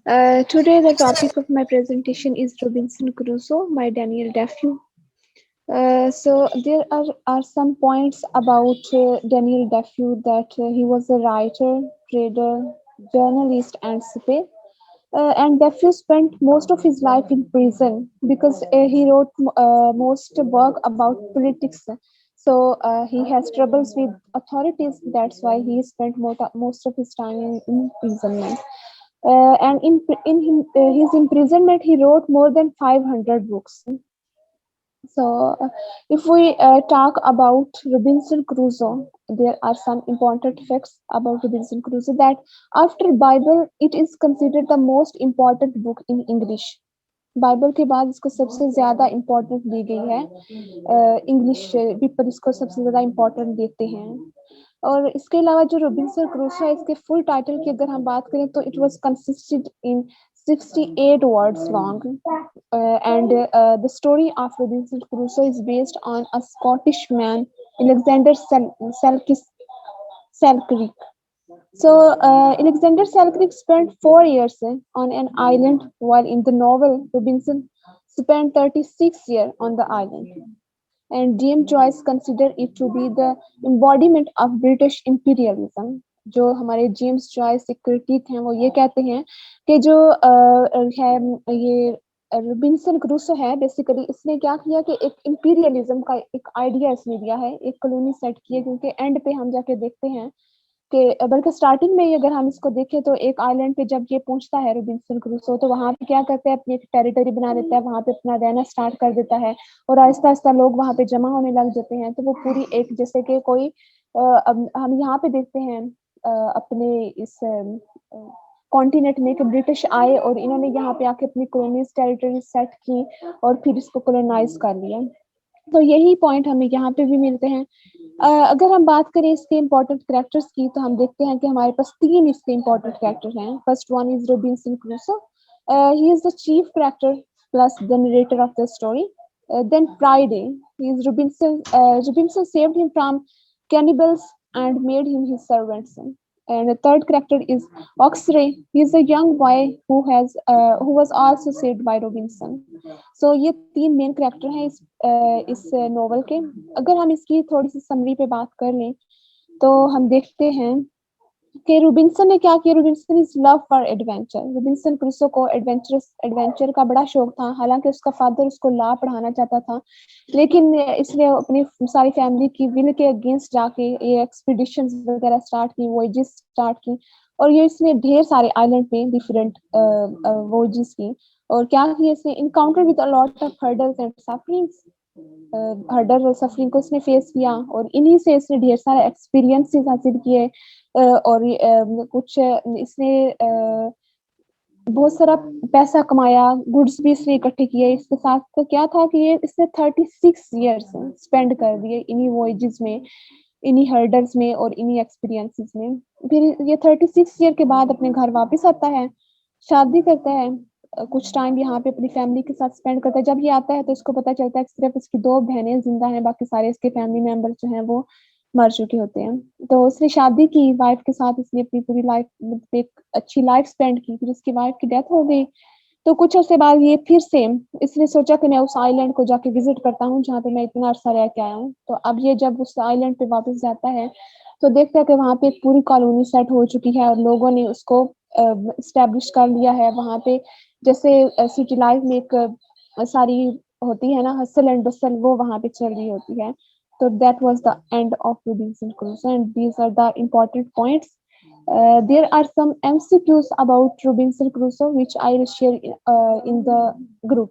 Today, the topic of my presentation is Robinson Crusoe, my Daniel Defoe. So there are some points about Daniel Defoe that he was a writer, trader, journalist, and spy. And Defoe spent most of his life in prison because he wrote most work about politics. So he has troubles with authorities. That's why he spent most of his time in imprisonment. And his imprisonment, he wrote more than 500 books. So, if we talk about Robinson Crusoe, there are some important facts about Robinson Crusoe that after Bible, it is considered the most important book in English. Bible के बाद इसको सबसे ज्यादा important the गई है English people इसको सबसे ज्यादा इम्पोर्टेंट देते हैं और इसके अलावा जो रोबिन्सन क्रूसो है इसके फुल टाइटल की अगर हम बात करें तो it was consisted in 68 words long and the story of Robinson Crusoe is based on a Scottish man Alexander Selkirk. So, Alexander Selkirk spent 4 years on an island, while in the novel, Robinson spent 36 years on the island. And James Joyce considered it to be the embodiment of British imperialism. जो हमारे James Joyce एक critic हैं वो ये कहते हैं कि जो है ये रोबिन्सन क्रूसो है बेसिकली इसने क्या किया कि एक इंपीरियलिज्म का एक आइडिया इसने दिया है एक कॉलोनी सेट की है क्योंकि एंड पे हम जाके देखते हैं कि बल्कि स्टार्टिंग में ही अगर हम इसको देखें तो एक आइलैंड पे जब ये पहुंचता है रोबिन्सन क्रूसो तो वहां पे क्या करते हैं अपनी एक टेरिटरी बना देता है वहां पे अपना रहना स्टार्ट कर देता है और आहिस्ता आहिस्ता लोग वहां पे जमा होने लग जाते हैं तो वो पूरी एक जैसे कि कोई हम यहाँ पे देखते हैं अपने इस कॉन्टिनेंट में कि ब्रिटिश आए और इन्होंने यहाँ पे आके अपनी कॉलोनीज टेरिटरी सेट की और फिर इसको कॉलोनाइज कर लिया तो यही पॉइंट हमें यहाँ पे भी मिलते हैं अगर हम बात करें इसके इम्पोर्टेंट कैरेक्टर्स की तो हम देखते हैं कि हमारे पास तीन इसके इम्पोर्टेंट कैरेक्टर हैं first one is Robinson Crusoe he is the chief character plus the narrator of the story then Friday he is Robinson saved him from cannibals and made him his servants and the third character is Oxray. He is a young boy who was also saved by Robinson. So ये तीन main character हैं इस novel के अगर हम इसकी थोड़ी सी summary पे बात कर लें तो हम देखते हैं कि रोबिन्सन ने क्या किया Robinson is love for adventure Robinson Crusoe को एडवेंचर का बड़ा शौक था हालांकि उसका फादर उसको लॉ पढ़ाना चाहता था लेकिन इसलिए अपनी सारी फैमिली की विल के अगेंस्ट जाके ये एक्सपीडिशंस वगैरह स्टार्ट की वॉयजेस स्टार्ट की और ये इसने ढेर सारे आइलैंड पे डिफरेंट वॉयजेस की और क्या किया इसने encounter with a lot of hurdles and sufferings hurdle और सफरिंग को इसने फेस किया और इन्हीं से इसने ढेर सारे एक्सपीरियंसेस हासिल किए और कुछ इसने बहुत सारा पैसा कमाया गुड्स भी इसने इकट्ठे किए इसके साथ तो क्या था कि ये इसने 36 इयर्स स्पेंड कर दिए इन्हीं वॉयजेस में इन्हीं हर्डल्स में और इन्हीं एक्सपीरियंसेस में फिर ये 36 ईयर के बाद अपने घर वापस आता है शादी करता है कुछ टाइम यहाँ पे अपनी फैमिली के साथ स्पेंड करता है जब ये आता है तो इसको पता चलता है कि सिर्फ इसकी 2 बहनें जिंदा हैं बाकी सारे इसके फैमिली मेंबर जो हैं वो मर चुके होते हैं तो उसने शादी की वाइफ के साथ इसने अपनी पूरी लाइफ एक अच्छी लाइफ स्पेंड की फिर उसकी वाइफ की डेथ हो गई तो कुछ अर्से बाद ये फिर सेम इसने सोचा कि मैं उस आइलैंड को जाके विजिट करता हूँ जहाँ पे मैं इतना अरसा रह के आया हूँ तो अब ये जब उस आइलैंड पे वापस जाता है तो देखता है कि वहाँ पे एक पूरी कॉलोनी सेट हो चुकी है और लोगों ने उसको स्टैब्लिश कर लिया है वहाँ पे जैसे सिटी लाइफ में एक सारी होती है ना हसल एंड बसल वो वहाँ पे चल रही होती है so that was the end of Robinson Crusoe and these are the important points there are some MCQs about Robinson Crusoe which I will share in the group